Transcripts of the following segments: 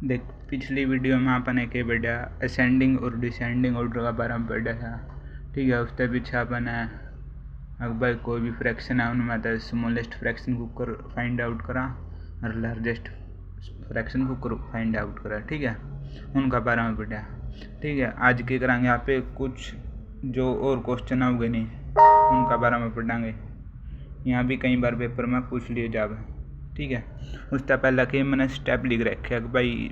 देख पिछली वीडियो में अपन के बढ़िया असेंडिंग और डिसेंडिंग ऑर्डर का बारे में पढ़ा था। ठीक है, उसके पीछे अपन अगर भाई कोई भी फ्रैक्शन है उनमें तो स्मॉलेस्ट फ्रैक्शन को कर फाइंड आउट करा और लार्जेस्ट फ्रैक्शन को कर फाइंड आउट करा। ठीक है, उनका बारे में पढ़ा। ठीक है, आज के कराएंगे यहाँ पे कुछ जो और क्वेश्चन आओगे नहीं उनका बारे में पढ़ाएंगे। यहाँ भी कई बार पेपर में पूछ लिए जावे। ठीक है, उसका पहला कि मैंने स्टेप लिख रखे कि भाई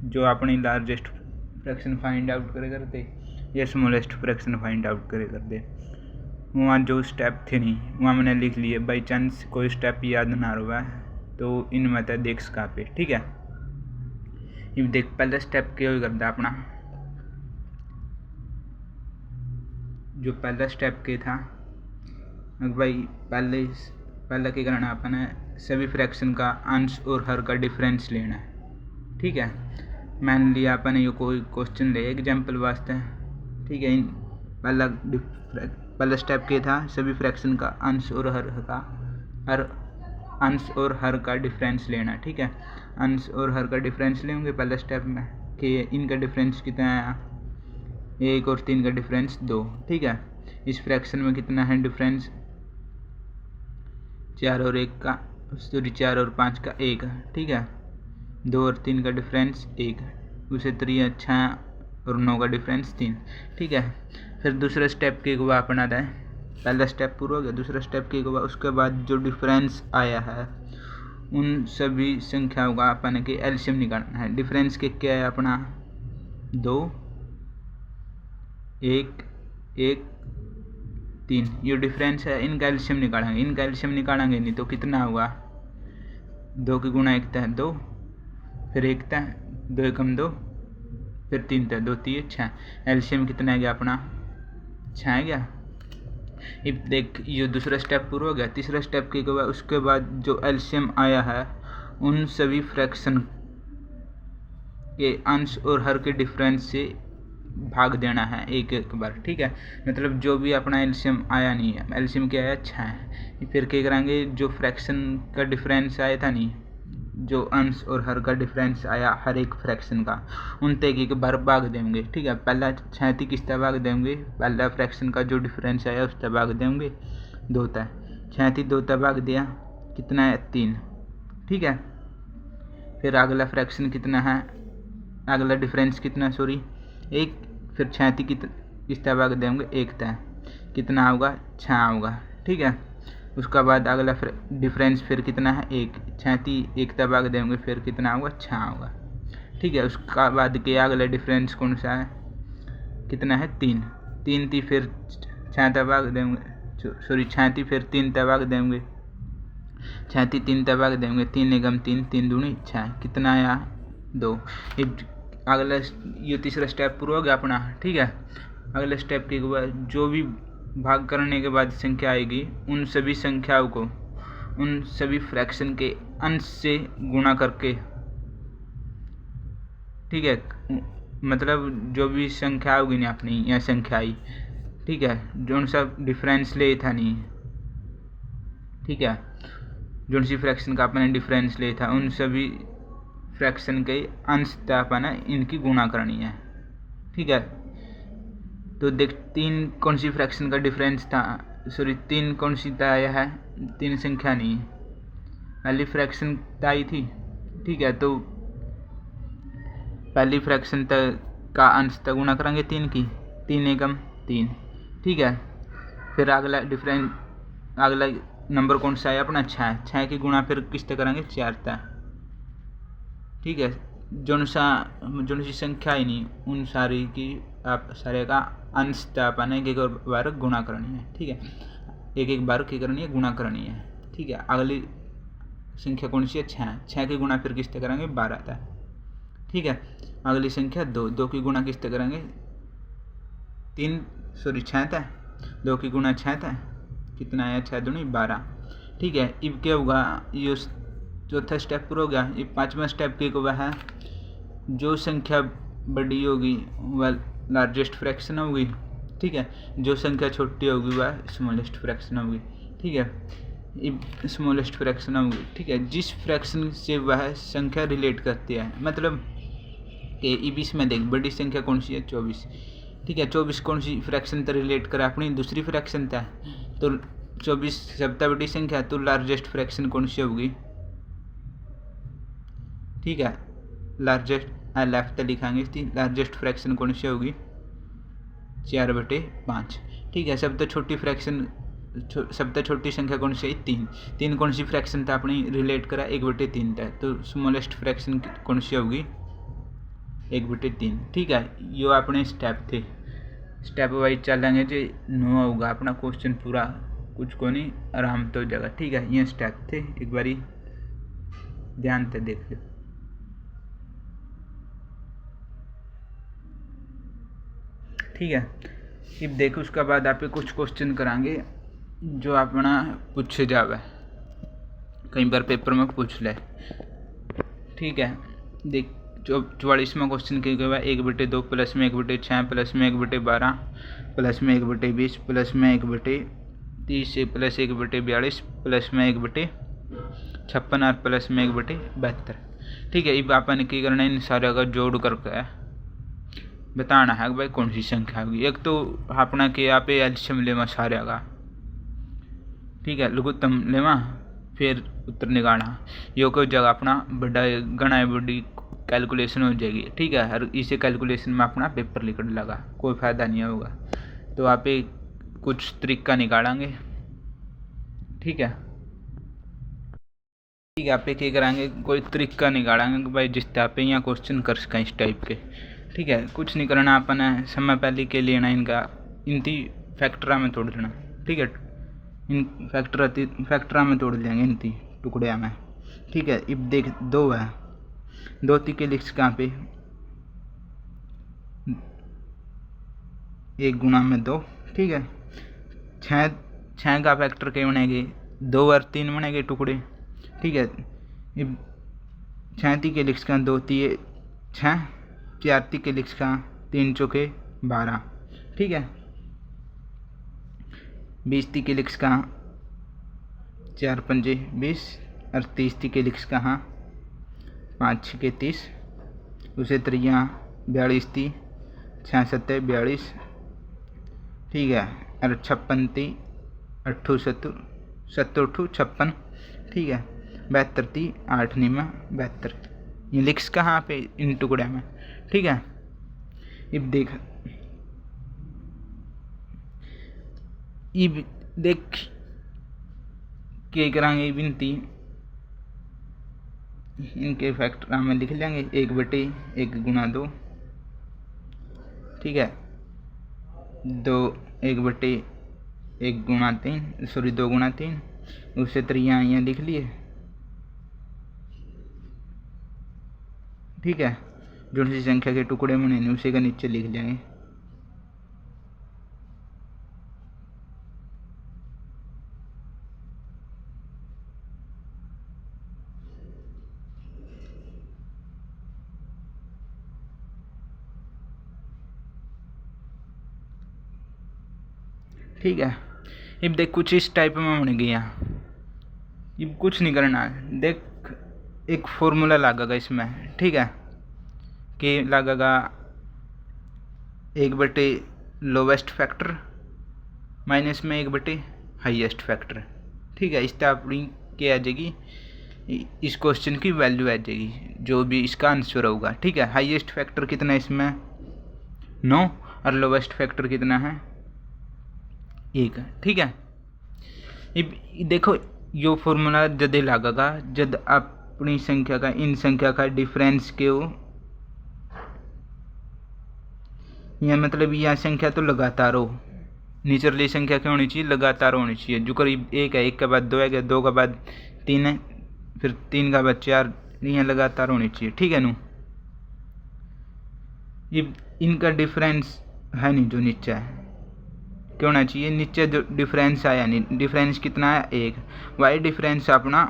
जो अपनी लार्जेस्ट फ्रैक्शन फाइंड आउट करे करते या स्मॉलेस्ट फ्रैक्शन फाइंड आउट करे करते, वहाँ जो स्टेप थे नहीं वहाँ मैंने लिख लिए। बाई चांस कोई स्टेप याद ना रहा तो इनमें तो देख सका पे। ठीक है, ये देख पहला स्टेप क्या करता अपना, जो पहला स्टेप के था भाई पहले क्या करना अपने सभी फ्रैक्शन का अंश और हर का डिफरेंस लेना है। ठीक है, मान लिया अपन ये कोई क्वेश्चन ले एग्जाम्पल वास्ते। ठीक है, पहला स्टेप क्या था, सभी फ्रैक्शन का अंश और हर का डिफरेंस लेना। ठीक है, अंश और हर का डिफरेंस लेंगे पहले स्टेप में कि इनका डिफरेंस कितना है, 1 और 3 का डिफरेंस 2। ठीक है, इस फ्रैक्शन में कितना है डिफरेंस, 4 और 5 का 1। ठीक है, 2 और 3 का डिफरेंस 1, उसे 3 6 और 9 का डिफरेंस 3। ठीक है, फिर दूसरे स्टेप के हुआ अपना था, पहला स्टेप पूरा हो गया। दूसरा स्टेप के हुआ उसके बाद जो डिफरेंस आया है उन सभी संख्याओं का अपन के एलसीएम निकालना है। डिफरेंस के क्या है अपना, 2 1 1 3, ये डिफरेंस है। इनका एलसीएम निकालेंगे नहीं तो कितना होगा, 2 की गुणा 1 है 2, फिर 1 था 2 एकम 2, फिर 3 था 2 3 6। एलसीएम कितना है गया अपना 6 है गया। अब देख ये दूसरा स्टेप पूरा हो गया। तीसरा स्टेप के बाद उसके बाद जो एलसीएम आया है उन सभी फ्रैक्शन के अंश और हर के डिफरेंस से भाग देना है एक बार। ठीक है, मतलब जो भी अपना एलसीएम आया नहीं है, एलसीएम क्या आया 6 है, फिर क्या करेंगे जो फ्रैक्शन का डिफरेंस आया था नहीं, जो अंश और हर का डिफरेंस आया हर एक फ्रैक्शन का, उन तक एक बार भाग देंगे। ठीक है, पहला 36 किसता भाग देंगे, पहला फ्रैक्शन का जो डिफरेंस आया उसका भाग देंगे 2 था, 36 2 था भाग दिया कितना है 3। ठीक है, फिर अगला फ्रैक्शन कितना है, अगला डिफरेंस कितना 1, फिर 36 किसता भाग देंगे 1 था, कितना होगा 6 होगा। ठीक है, उसका बाद अगला डिफरेंस फिर कितना है 1, 36 1 का भाग देंगे फिर कितना होगा 6 होगा। ठीक है, उसका बाद के अगला डिफरेंस कौन सा है, कितना है 3 थी, फिर 6 का भाग देंगे 36 फिर 3 का भाग देंगे, 36 3 का भाग देंगे 3 एकम 3 3 दूनी 6, कितना आया 2। अगला ये तीसरा स्टेप पूरा हो गया अपना। ठीक है, अगले स्टेप के बाद जो भी भाग करने के बाद संख्या आएगी उन सभी संख्याओं को उन सभी फ्रैक्शन के अंश से गुणा करके, ठीक है, मतलब जो भी संख्या होगी ना अपनी या संख्या आई, ठीक है, जो सा डिफरेंस ले था नहीं, ठीक है, जो सी फ्रैक्शन का अपने डिफरेंस ले था उन सभी फ्रैक्शन के अंश अपन इनकी गुणा करनी है। ठीक है, तो देख 3 कौन सी फ्रैक्शन का डिफरेंस था, 3 कौन सी आया है, 3 संख्या नहीं, पहली फ्रैक्शन आई थी। ठीक है, तो पहली फ्रैक्शन का अंश तक गुणा करेंगे 3 की, 3 एकम 3। ठीक है, फिर अगला नंबर कौन सा है अपना 6 की गुणा फिर किस तक करेंगे 4 तक। ठीक है, जो सी संख्या ही नहीं उन सारी की आप सारे का अंश अपन एक बार गुणा करनी है। ठीक है, एक बार क्या करनी है, गुणा करनी है। ठीक है, अगली संख्या कौन सी है 6 की गुणा फिर किसते करेंगे 12 था। ठीक है, अगली संख्या 2 की गुणा किसते करेंगे 6 था, 2 की गुणा 6 था, कितना आया 6 दूनी 12। ठीक है, अब क्या होगा, ये चौथा स्टेप पूरा हो गया। ये 5वां स्टेप के हुआ है, जो संख्या बड़ी होगी वह लार्जेस्ट फ्रैक्शन होगी। ठीक है, जो संख्या छोटी होगी वह स्मॉलेस्ट फ्रैक्शन होगी। ठीक है, स्मॉलेस्ट फ्रैक्शन होगी, ठीक है। जिस फ्रैक्शन से वह संख्या रिलेट करती है, मतलब कि इस में देख बड़ी संख्या कौन सी है 24, ठीक है। 24 कौन सी फ्रैक्शन तक रिलेट करे, अपनी दूसरी फ्रैक्शन था, तो 24 सबसे बड़ी संख्या, तो लार्जेस्ट फ्रैक्शन कौन सी होगी, ठीक है। लार्जेस्ट लेफ्ट लिखाएंगे इसकी, लार्जेस्ट फ्रैक्शन कौन सी होगी 4/5, ठीक है। सबसे छोटी फ्रैक्शन सबसे छोटी संख्या कौन सी है 3, 3 कौन सी फ्रैक्शन था अपनी रिलेट करा 1/3 था, तो स्मॉलेस्ट फ्रैक्शन कौन सी होगी 1/3, ठीक है। यो अपने स्टेप थे, स्टेप वाइज चलेंगे जो नो होगा अपना क्वेश्चन पूरा, कुछ को नहीं आराम तो जगह, ठीक है। ये स्टेप थे, एक बारी ध्यान से देख लो, ठीक है। अब देखो उसके बाद आप कुछ क्वेश्चन करांगे जो अपना पूछे जावे, कई बार पेपर में पूछ ले, ठीक है। देख 44वां क्वेश्चन के बाद 1/2 प्लस में 1/6 प्लस में 1/12 प्लस में 1/20 प्लस में 1/30 प्लस 1/42 प्लस में 1/56 और प्लस में 1/72, ठीक है। अब अपन की करना है, इन सारे का जोड़ करके बताना है भाई कौन सी संख्या होगी। एक तो अपना के आप एल्शियम लेवा सारे का, ठीक है, लघुत्तम लेवा फिर उत्तर निकालना, यो कोई जगह अपना बड़ा गणा बड़ी कैलकुलेशन हो जाएगी, ठीक है। हर इसे कैलकुलेशन में अपना पेपर लिखने लगा कोई फायदा नहीं होगा, तो आप कुछ तरीका निकालेंगे, ठीक है। ठीक है, आप क्या कराएंगे कोई तरीका निकालेंगे भाई जिससे आप यहाँ क्वेश्चन कर सकें इस टाइप के, ठीक है। कुछ नहीं करना अपन है, समय पहले के लेना इनका इनती फैक्टरा में तोड़ देना, ठीक है। इन फैक्टरा में तोड़ लेंगे इनती टुकड़े में, ठीक है। अब देख 2 है, 2 के लिख कहाँ पे 1 गुणा में 2, ठीक है। 6 का फैक्टर के बनेंगे 2 और 3 बनेंगे टुकड़े, ठीक है। अब 6 के लिख का 2 3 6, 4 के लिख का 3 चौके 12, ठीक है। 20 के लिख का 4 पंजे 20 और 30 के लिख का 5 6 30, उसे 3 42 थी 6 7 42, ठीक है। और 56 थी 8 7 7 8 56, ठीक है। 72 थी 8 9 72, ये लिख्स कहाँ पे इन टुकड़े में, ठीक है। अब देख के कराएंगे बिनती इनके फैक्टर में लिख लेंगे 1/1 गुणा 2, ठीक है। 1/1 गुणा 3 सॉरी 2 गुणा 3, उससे 3 यहाँ लिख लिए, ठीक है। जो सी संख्या के टुकड़े बने उसी का नीचे लिख लेंगे, ठीक है। अब देख कुछ इस टाइप में बन गया, अब कुछ नहीं करना है, देख एक फॉर्मूला लगेगा इसमें, ठीक है। कि लगेगा 1/, लोवेस्ट फैक्टर माइनस में 1/, हाईएस्ट फैक्टर, ठीक है। इस तरह अपनी क्या आ जाएगी, इस क्वेश्चन की वैल्यू आ जाएगी जो भी इसका आंसर होगा, ठीक है। हाईएस्ट फैक्टर कितना है इसमें 9 और लोवेस्ट फैक्टर कितना है 1, ठीक है। अब देखो यो फॉर्मूला जब लगेगा जब अपनी संख्या का इन संख्या का डिफरेंस क्यों, यह मतलब यह संख्या तो लगातार हो, निचली संख्या क्या होनी चाहिए लगातार होनी चाहिए, जो करीब 1 है 1 के बाद 2 है 2 के बाद 3 है फिर 3 का बाद 4, यह लगातार होनी चाहिए, ठीक है। ये इनका डिफरेंस है नहीं जो नीचे है क्या होना चाहिए, नीचे जो डिफरेंस आया नहीं, डिफरेंस कितना है 1, वाई डिफरेंस अपना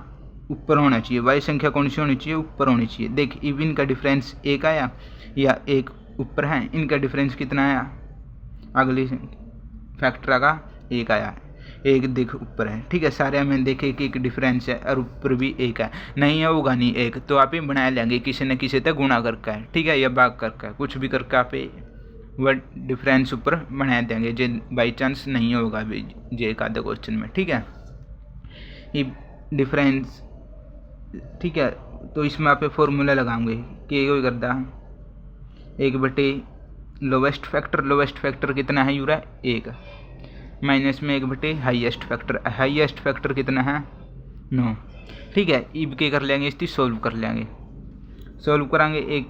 ऊपर होना चाहिए, वाई संख्या कौन सी होनी चाहिए ऊपर होनी चाहिए। देख इब इनका डिफरेंस 1 आया या 1 ऊपर है, इनका डिफरेंस कितना आया अगली फैक्टर का 1 आया, एक देख ऊपर है, ठीक है। सारे में देखे कि एक डिफरेंस है और ऊपर भी एक है, नहीं है होगा नहीं एक, तो आप ही बना लेंगे किसी न किसी तक गुणा करके है, ठीक है, या भाग करके कुछ भी करके आप वह डिफरेंस ऊपर बना देंगे जे बाई चांस नहीं होगा भी जे एक आधे क्वेश्चन में, ठीक है। ये डिफरेंस, ठीक है। तो इसमें आप फॉर्मूला लगाएंगे कि ये करता एक बटे लोवेस्ट फैक्टर कितना है यूरा एक, माइनस में एक बटे हाईएस्ट फैक्टर कितना है 9, ठीक है। इब के कर लेंगे इसकी सोल्व कर लेंगे, सोल्व कराएंगे एक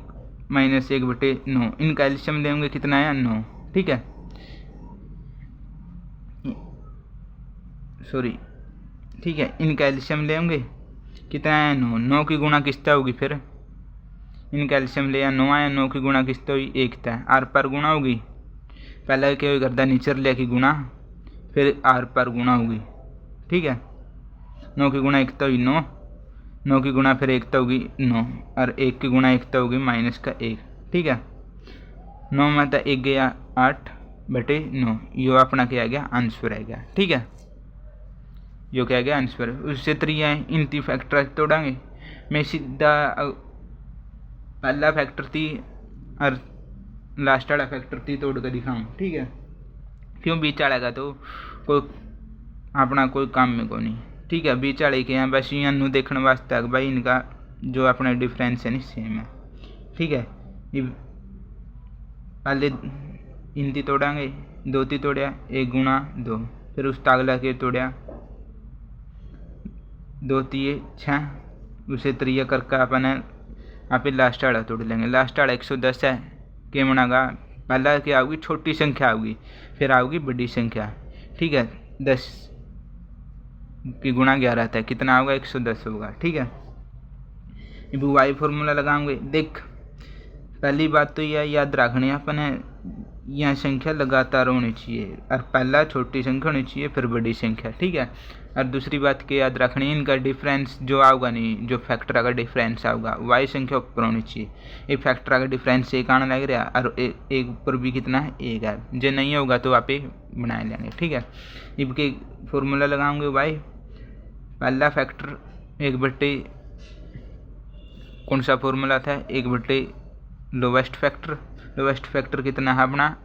माइनस एक बटे 9, इनका एलसीएम लेंगे कितना है 9, ठीक है, सॉरी, ठीक है। इनका एलसीएम लेंगे कितना है 9, 9 की गुणा किसता होगी, फिर इनका एलसीएम लिया 9 आया, 9 की गुणा किसता हुई एक था, आर पर गुणा होगी, पहले क्या करता नीचर लिया की गुणा फिर आर पर गुणा होगी, ठीक है। 9 की गुणा एकता हुई 9, 9 की गुणा फिर एकता होगी 9 और 1 की गुणा एकता होगी माइनस का 1, ठीक है। 9 में था 1 गया 8 बटे 9, यो अपना क्या आ गया आंसर आ गया, ठीक है, जो क्या गया आंसर। उससे त्रिया इनती फैक्टर तोड़ांगे, मैं सीधा पहला फैक्टर थी और लास्ट वाला फैक्टर थी तोड़ कर दिखाऊँ, ठीक है, क्यों बीच वाला का तो कोई अपना कोई काम में को नहीं, ठीक है। बीच वाले के यहाँ बस यहाँ देखने वास्ते भाई इनका जो अपना डिफरेंस है नहीं सेम है, ठीक है। ये पहले इनती तोड़ांगे, 2 ती तोड़िया 1 गुणा 2, फिर उस अगला के तोड़िया 2 तिये 6, उसे त्रिया करके अपने आप लास्ट वाला तोड़ लेंगे। लास्ट वाला 110 है के मनागा, पहला क्या आओगी छोटी संख्या आओगी फिर आओगी बड़ी संख्या, ठीक है। 10 की गुणा 11 था कितना होगा 110 होगा, ठीक है। अब वाई फॉर्मूला लगाएंगे, देख पहली बात तो यह याद रखनी है अपने यह संख्या लगातार होनी चाहिए और पहला छोटी संख्या होनी चाहिए फिर बड़ी संख्या, ठीक है। और दूसरी बात क्या याद रखनी है, इनका डिफरेंस जो आऊगा नहीं, जो फैक्टर का डिफरेंस आऊगा वाई संख्या ऊपर होनी चाहिए। एक फैक्टर का डिफरेंस एक आने लग रहा और एक ऊपर भी कितना है एक है, जो नहीं होगा तो आप बना लेंगे, ठीक है। इनके फॉर्मूला लगाऊंगे वाई, पहला फैक्टर एक बटे कौन सा फॉर्मूला था, एक बटे लोवेस्ट फैक्टर कितना है अपना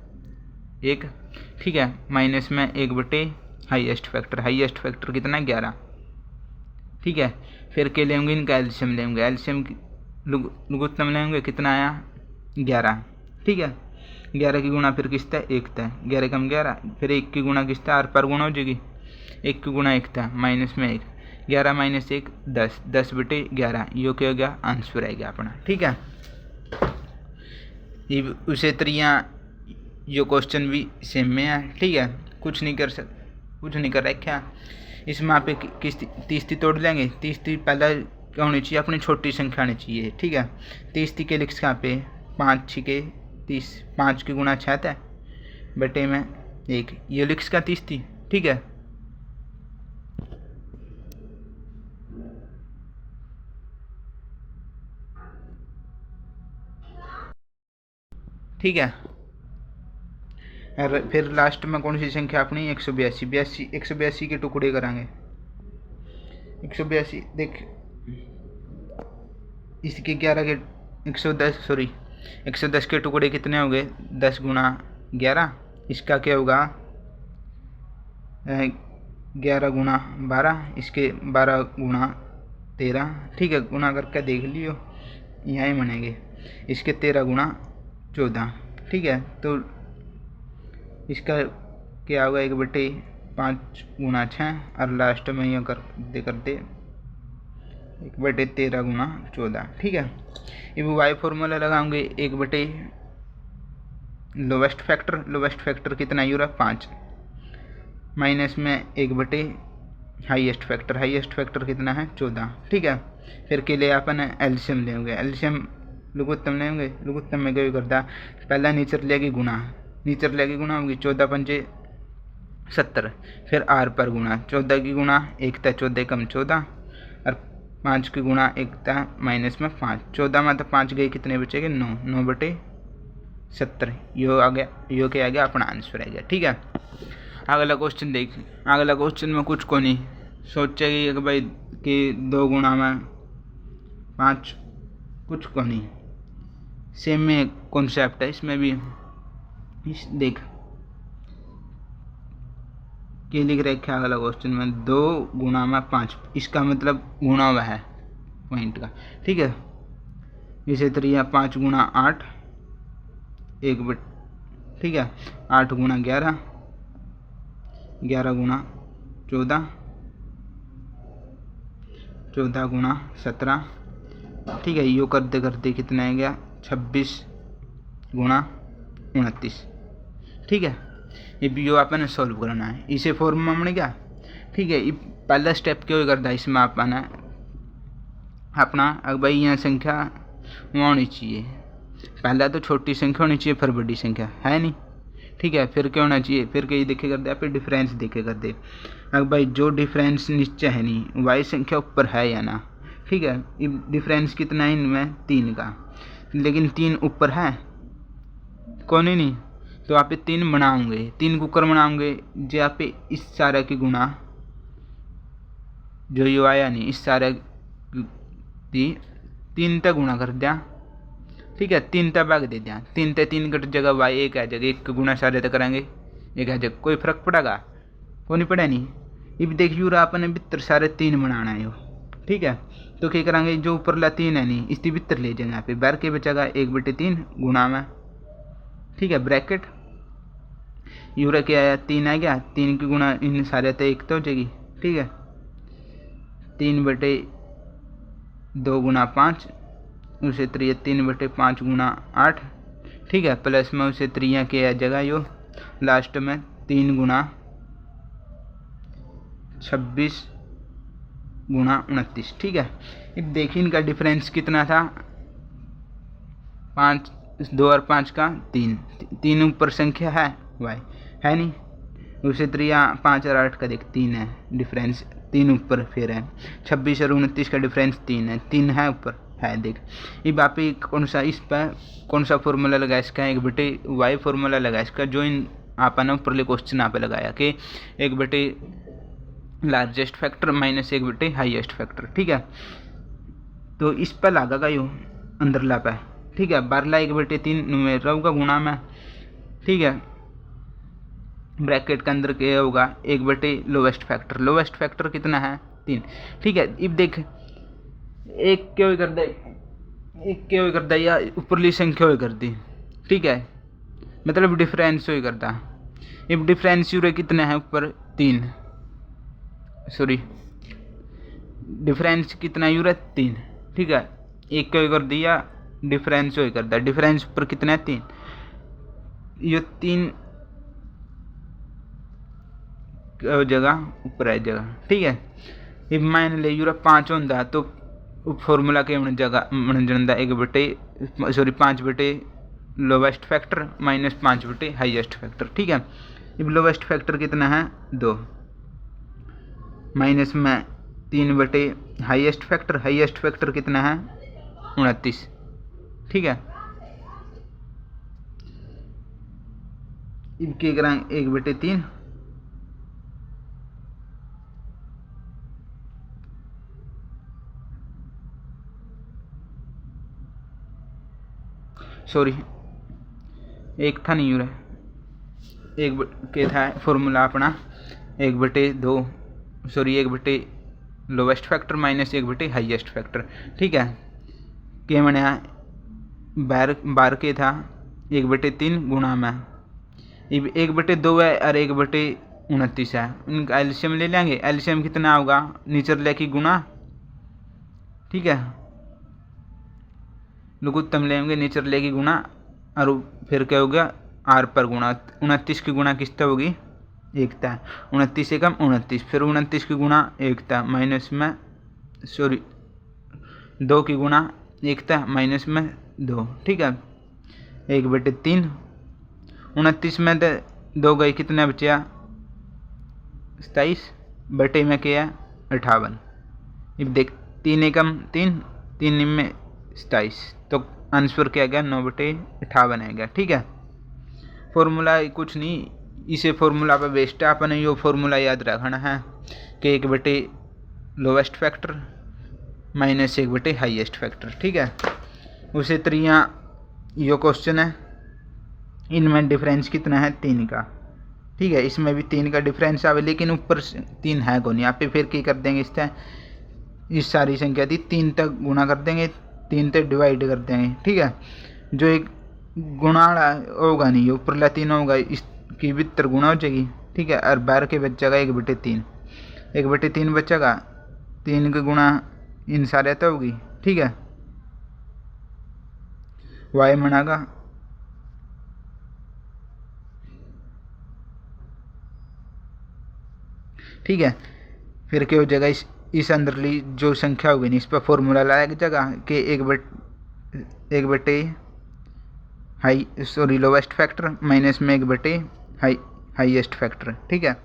एक, ठीक है, माइनस में एक बटे हाईएस्ट फैक्टर कितना 11, ठीक है। फिर के लेंगे इनका एलसीएम लेंगे, एलसीएम लघुत्तम लेंगे कितना आया 11, ठीक है। 11 की गुणा फिर किसता 1 था, 11 कम 11, फिर 1 की गुणा किसता आर पर गुणा हो जाएगी, 1 की गुणा 1 था माइनस में 1, 11 माइनस 1 10, 10 बटे 11, यो क्या हो गया आंसर आएगा अपना, ठीक है। ये उसे त्रिया यो क्वेश्चन भी सेम में है, ठीक है, कुछ नहीं कर रखा इसमें आप किस 30 तोड़ लेंगे। 30 पहला क्या होनी चाहिए अपनी छोटी संख्या होनी चाहिए, ठीक है। 30 के लिख यहाँ पे 5 6 के 30, 5 की गुणा 6 है बटे में 1, ये लिख का 30 थी, ठीक है। ठीक है, और फिर लास्ट में कौन सी संख्या अपनी 182 के टुकड़े कराएंगे। 182 देख इसके 11 के 110 के टुकड़े कितने हो गए 10 गुणा 11, इसका क्या होगा 11 गुणा 12, इसके 12 गुणा 13, ठीक है, गुणा करके देख लियो यहाँ ही बनेंगे, इसके 13 गुणा 14, ठीक है। तो इसका क्या होगा 1/5 गुणा 6 और लास्ट में यह करते 1/13 गुणा 14, ठीक है। अब वाई फॉर्मूला लगाएंगे 1 लोवेस्ट फैक्टर कितना यूरा 5, माइनस में 1 हाईएस्ट फैक्टर कितना है 14, ठीक है। फिर के लिए अपन एलसीएम लेंगे, एलसीएम लघुत्तम लेंगे, लघुत्तम में क्या करता पहला नीचर लेगी गुणा होगी 14 पंजे 70, फिर आर पर गुणा 14 की गुणा 1 था 14 कम 14 और 5 की गुणा 1 था माइनस में 5, 14 में तो 5 गए कितने बचेंगे 9/70, यो आ गया, यो क्या आ गया अपना आंसर आ गया, ठीक है। अगला क्वेश्चन देख, अगला क्वेश्चन में कुछ को नहीं सोचेगी कि भाई कि 2 गुणा में 5, कुछ को नहीं। सेम में कॉन्सेप्ट है इसमें भी। इस देख क्या लिख रखा है अगला क्वेश्चन में, 2 गुणा में 5, इसका मतलब गुणा हुआ है पॉइंट का, ठीक है। इसे तरीका 5 गुणा 8 एक बट, ठीक है। 8 गुणा 11, 11 गुणा 14, 14 गुणा 17, ठीक है। यो करते करते कितना है गया 26 गुणा 29, ठीक है। ये भी यो अपन सॉल्व करना है, इसे फॉर्मूला में क्या, ठीक है। ये पहला स्टेप क्यों करता है इसमें अपन अपना, अब भाई यहाँ संख्या वहाँ होनी चाहिए, पहला तो छोटी संख्या होनी चाहिए फिर बड़ी संख्या, है नहीं, ठीक है। फिर क्या होना चाहिए, फिर कहीं देखे कर दे, फिर डिफरेंस देखे कर दे। अब भाई जो डिफरेंस नीचे है नहीं, वाई संख्या ऊपर है या ना, ठीक है। डिफरेंस कितना है इनमें 3 का, लेकिन 3 ऊपर है कौन ही नहीं, तो आप 3 बनाओगे, 3 कुकर बनाओगे जो आप इस सारे की गुणा जो यो आया नहीं, इस सारे 3 तक गुणा कर दिया, ठीक है। 3 तक भाग दे दिया, 3 ते 3 कट जगह वाई 1 आ जाएगा, 1 गुणा सारे तक करेंगे 1 आ जाएगा, कोई फर्क पड़ेगा, को नहीं पड़ा नहीं। अब देख यूँ अपने भीतर सारे 3 बनाना है, ठीक है। तो क्या करेंगे, जो ऊपर 3 है नहीं इसकी भीतर ले जाएंगे, यहाँ पे बाहर के बचेगा 1/3 गुणा में, ठीक है, ब्रैकेट यूरा क्या आया 3 आ गया, 3 की गुणा इन सारे तो 1 तो हो जाएगी, ठीक है। 3/2 गुणा 5, उसे 3/5 गुणा 8, ठीक है। प्लस में उसे 3 के जगह यो लास्ट में 3 गुणा 26 गुणा 29, ठीक है। अब देखिए इनका डिफरेंस कितना था, 5, 2 और 5 का 3 ऊपर संख्या है वाई, है नहीं, उसे 5 और 8 का देख 3 है डिफरेंस, 3 ऊपर फिर है, 26 और 29 का डिफरेंस 3 है, 3 है ऊपर है देख। अब आप कौन सा इस पर कौन सा फॉर्मूला लगा इसका, 1/y फॉर्मूला लगा इसका, जो इन आपने ऊपरले क्वेश्चन यहाँ पे लगाया कि 1/, largest factor minus 1/, highest factor, ठीक है। तो इस पर लागेगा यो अंदर ला पे, ठीक है। 12 1/3 न्यूमेरर होगा गुणा में, ठीक है। ब्रैकेट के अंदर क्या होगा 1/, लोवेस्ट फैक्टर, लोवेस्ट फैक्टर कितना है 3, ठीक है। अब देख एक क्यों कर दे, एक क्यों कर दिया, ऊपरली संख्या हो कर दी, ठीक है, मतलब डिफरेंस हो करता। अब डिफरेंस यूरे कितना है ऊपर 3, सॉरी डिफरेंस कितना यूरे 3, ठीक है। एक क्यों कर दिया, डिफरेंस हो करता, डिफरेंस ऊपर कितना है 3, ये 3 जगह ऊपर है जगह, ठीक है। अब मान ले यूरा 5 होता तो फॉर्मूला के जगह बन जाता 1/, sorry 5/, lowest factor minus 5/, highest factor, ठीक है। अब लोवेस्ट फैक्टर कितना है 2, माइनस में 3/, हाईएस्ट फैक्टर कितना है 29, ठीक है। अब क्या करेंगे 1/3, सॉरी एक था नहीं यूरा, एक के था फॉर्मूला अपना 1/2, sorry 1/, lowest factor minus 1/, highest factor, ठीक है। क्या मैंने बार के था 1/3 गुणा में, 1/2 है और 1/29 है, उनका एलसीएम ले लेंगे, एलसीएम कितना होगा नीचे लेके गुणा, ठीक है। लघुत्तम लेंगे नीचे लेके गुणा, और फिर क्या हो गया आर पर गुणा, 29 की गुणा किसता होगी 1 था, 29 से कम 29, फिर 29 की गुणा 1 था, माइनस में सॉरी 2 की गुणा 1 था, माइनस में 2, ठीक है। 1/3, 29 में 2 गई कितना बचा 27, बटे में क्या 58। अब देख 3 एकम 3, 3 में 27, तो आंसर क्या गया 9/58 आ गया, ठीक है। फॉर्मूला कुछ नहीं, इसे फॉर्मूला पर बेस्ड है, अपन यो फॉर्मूला याद रखना है कि 1 बटे लोवेस्ट फैक्टर माइनस 1 बटे हाईएस्ट फैक्टर। ठीक है, उसे त्रिया यो क्वेश्चन है, इनमें डिफरेंस कितना है 3 का। ठीक है, इसमें भी 3 का डिफरेंस आवे, लेकिन ऊपर 3 है को नहीं। आप फिर क्या कर देंगे, इस सारी संख्या थी 3 तक गुणा कर देंगे, 3 तक डिवाइड कर देंगे। ठीक है, जो एक गुणा होगा नहीं, ऊपरला 3 होगा, इसकी भीतर गुणा हो जाएगी। ठीक है, और बाहर के बचेगा 1 बटे 3, 1 बटे 3 बचेगा, 3 के गुणा इन सारे तो होगी। ठीक है, वाई मनागा ठीक है, फिर क्या हो जाएगा, इस अंदरली जो संख्या होगी इस पर फॉर्मूला लाया जगह कि 1 बटे लोवेस्ट फैक्टर माइनस में 1 बटे हाईएस्ट फैक्टर। ठीक है,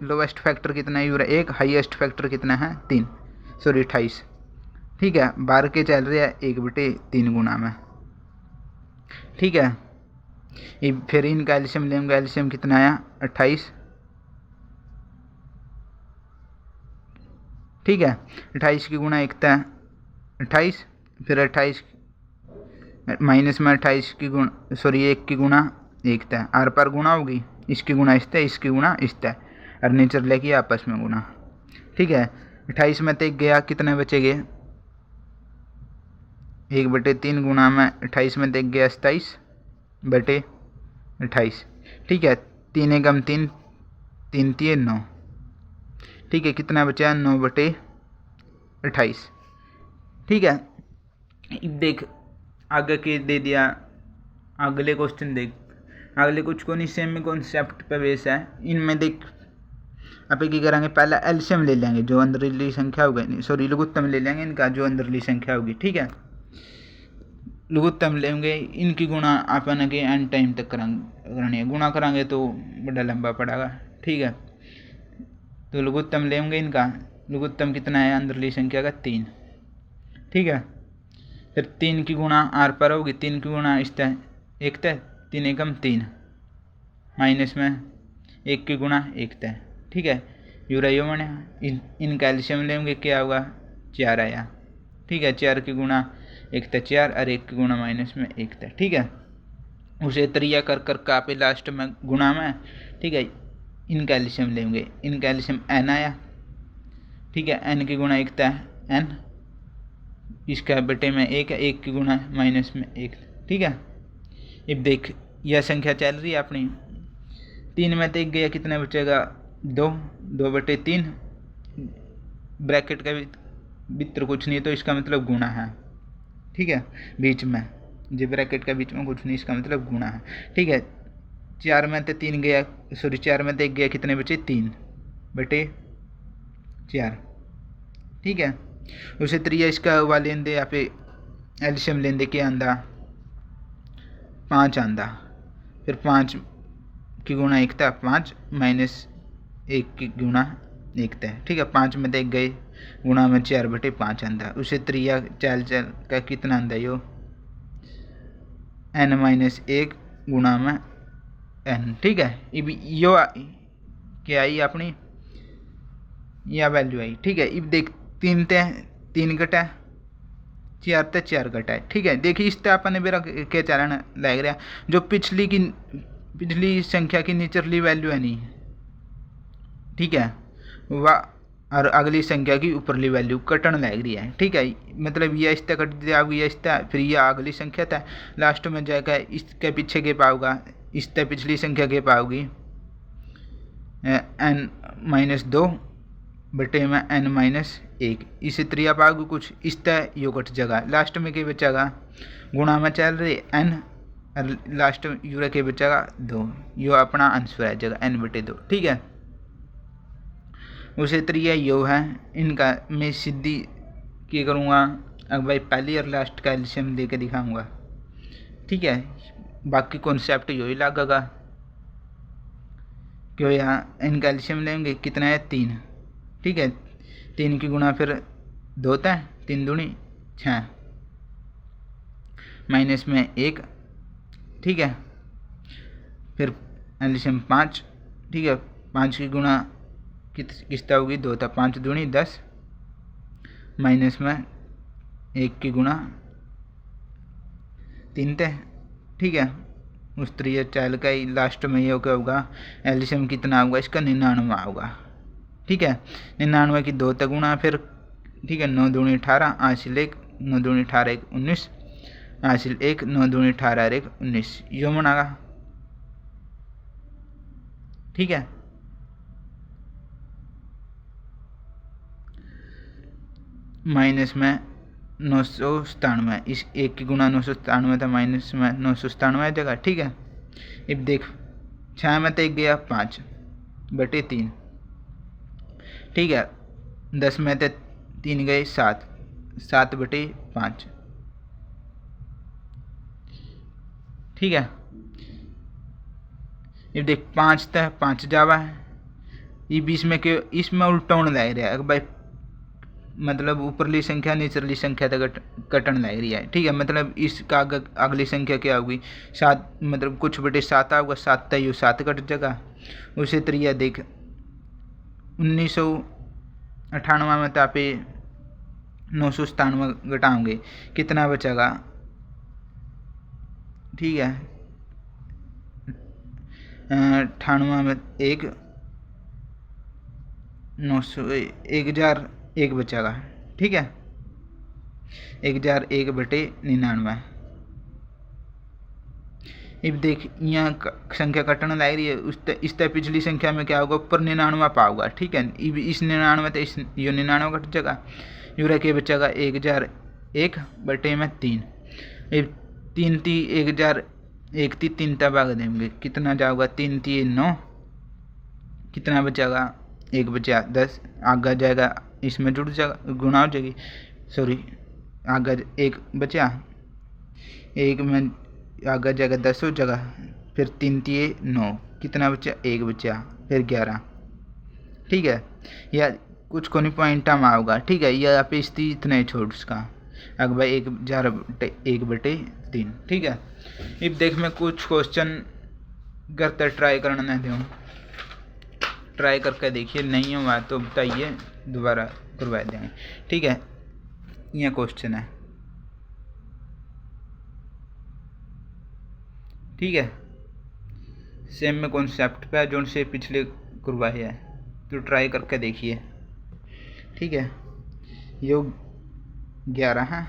लोवेस्ट फैक्टर कितना है 1, हाईएस्ट फैक्टर कितना है 3 28। ठीक है, बार के चल रहे हैं 1 बटे 3 गुना में। ठीक है, फिर इनका एलसीएम लेंगे, एलसीएम कितना आया 28। ठीक है, 28 की गुणा 1 था 28, फिर 28 माइनस में 28 की गुणा 1 की गुणा 1 था, आर पर गुणा होगी, इसकी गुणा इस था, इसकी गुणा इस था, और नेचर लेके आपस में गुणा। ठीक है, 28 में 1 गया, कितने बचेंगे 1 बटे 3 गुणा में 28 में 1 गया 27 बटे 28। ठीक है, 3 एकम 3, 3 3 9। ठीक है, कितना बचा 9 बटे 28। ठीक है, देख आगे के दे दिया, अगले क्वेश्चन देख, अगले कुछ को नहीं सेम कॉन्सेप्ट पे बेस है। इनमें देख आप क्या करेंगे, पहले एलसीएम ले लेंगे जो अंदरली संख्या होगी, लघुत्तम ले लेंगे इनका जो अंदरली संख्या होगी। ठीक है, लघुत्तम लेंगे, इनकी गुणा अपन के एंड टाइम तक करनी है, गुणा करांगे तो बड़ा लंबा पड़ेगा। ठीक है, तो लघुत्तम लेंगे इनका, लघुत्तम कितना है अंदरली संख्या का 3। ठीक है, फिर 3 की गुणा आर पर होगी, 3 की गुणा इस तय 1 तय, 3 एकम 3 माइनस में 1 की गुणा 1 तय। ठीक है, यूरा यो मैंने इन कैल्शियम लेंगे, क्या होगा 4 आया। ठीक है, 4 की गुणा 1 तय 4 और 1 की गुणा माइनस में 1 तय। ठीक है, उसे त्रिया कर कापे लास्ट में गुणा में। ठीक है, इन कैल्शियम लेंगे, इन कैल्शियम एन आया। ठीक है, एन की गुणा 1 तय एन, इसका बटे में 1 है, 1 की गुणा माइनस में 1। ठीक है, अब देख यह संख्या चल रही है अपनी, 3 में 1 गया, कितना बचेगा 2, 2 बटे 3, ब्रैकेट का भीतर कुछ नहीं तो इसका मतलब गुणा है। ठीक है, बीच में जो ब्रैकेट का बीच में कुछ नहीं, इसका मतलब गुणा है। ठीक है, 4 में 3 गया, 4 में 1 गया, कितने बचे 3 बटे 4। ठीक है, उसे त्रिया इसका हुआ लेंदे, यहाँ पे एल्शियम लेंदे क्या आंदा 5 आंदा, फिर 5 की गुणा 1 था 5 माइनस 1 की गुणा 1 था। ठीक है, 5 में 1 गए, गुणा में 4 बटे 5 आंदा, उसे त्रिया चल का कितना आंदा यो n माइनस 1 गुणा में n। ठीक है, अब यो क्या आई अपनी यह वैल्यू आई। ठीक है, अब देख 3 घटा 4 4 घटा है। ठीक है, देखिए इस तरह अपन मेरा क्या चलन लग रहा है, जो पिछली संख्या की निचरली वैल्यू है नहीं। ठीक है, वह और अगली संख्या की ऊपरली वैल्यू कटन लग रही है। ठीक है, मतलब यह इस तरह कट दिया, यह इस तरह, फिर यह अगली संख्या था, लास्ट में जाएगा इसके पीछे के पाओगा, इस तरह पिछली संख्या के पाओगी n माइनस 2 बटे में n माइनस 1, इसे त्रिया पाओगे कुछ इस तरह यो कट जगह, लास्ट में क्या बचेगा गुणा में चल रही n और लास्ट में यूरा के बचेगा 2, यो अपना आंसर है जगह n बटे 2। ठीक है, उसे त्रिया यो है इनका, मैं सीधी क्या करूँगा अब भाई पहली और लास्ट का एल्शियम दे के दिखाऊँगा। ठीक है, बाकी कॉन्सेप्ट यो ही लगेगा, क्यों यहाँ इनका एल्शियम लेंगे, कितना है 3। ठीक है, 3 की गुणा फिर 2 था, 3 दूनी 6 माइनस में 1। ठीक है, फिर एलसीएम 5, ठीक है। 5 की गुणा किसता होगी 2 था, 5 दूनी 10 माइनस में 1 की गुणा 3 थे, ठीक है। उस तरह चाल का ही लास्ट में ये क्या होगा एलसीएम कितना होगा इसका 99 होगा, ठीक है। 99 की 2 तक गुणा फिर, ठीक है। 9 दूनी 18 हासिल 1, 9 दूनी 18 1 19 हासिल 1, 9 दूनी 18 1 19 यो मनागा, ठीक है। माइनस में 997, इस 1 की गुणा 997 था, माइनस में 997 जगह, ठीक है। अब देख 6 में तो 1 गया 5 बटे 3, ठीक है। 10 में तो 3 गए 7, 7 बटे 5, ठीक है। ये देख 5 था 5 जावा है, ये बीच में क्यों इसमें उल्टाउन लग रहा है भाई, मतलब ऊपरली संख्या निचली संख्या तक कटन लग रही है, ठीक है। मतलब इसका अगली संख्या क्या होगी 7, मतलब कुछ बटे 7 होगा, 7 तय 7 कट जगह। उसी तरीका देख 1998 में तापे 997 घटाओगे कितना बचेगा, ठीक है। 98 में 1 1001 बचेगा, ठीक है। 1001 बटे 99। अब देख यहाँ संख्या कटने लग रही है, इस तरह पिछली संख्या में क्या होगा ऊपर 99 पाओगा, ठीक है। अब इस 99 तो इस यो 99 कट जाएगा, यूरा के बचेगा 1001 बटे में 3। अब 3 ती 1001 थी 3 तक भाग देंगे कितना जाओगा 3 ती 9, कितना बचेगा 1 बचा 10, आगे जाएगा इसमें जुड़ जाएगा गुणा हो जाएगी, सॉरी आगे 1 बचा, 1 में आगे जाएगा 10 हो जाएगा, फिर 3 ती 9 कितना बचा 1 बचा, फिर 11, ठीक है। या कुछ कोनी पॉइंट में आओगा, ठीक है। या आप इस इतना ही छोड़ उसका अगर भाई 1 बटे 3, ठीक है। अब देख मैं कुछ क्वेश्चन करते ट्राई करना नहीं दूँ, ट्राई करके देखिए, नहीं हुआ तो बताइए दोबारा करवा देंगे, ठीक है। यह क्वेश्चन है, ठीक है। सेम में कॉन्सेप्ट पे जो से पिछले करवाए है, तो ट्राई करके देखिए, ठीक है। यो 11 है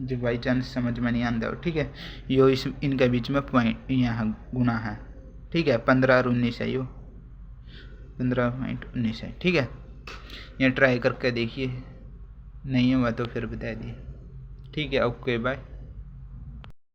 जो बाई चांस समझ में नहीं आता, ठीक है। यो इस इनके बीच में पॉइंट यहाँ गुना है, ठीक है। 15 और 19 है, यो 15.19 है, ठीक है। ये ट्राई करके देखिए, नहीं हुआ तो फिर बता दिए, ठीक है। Okay bye.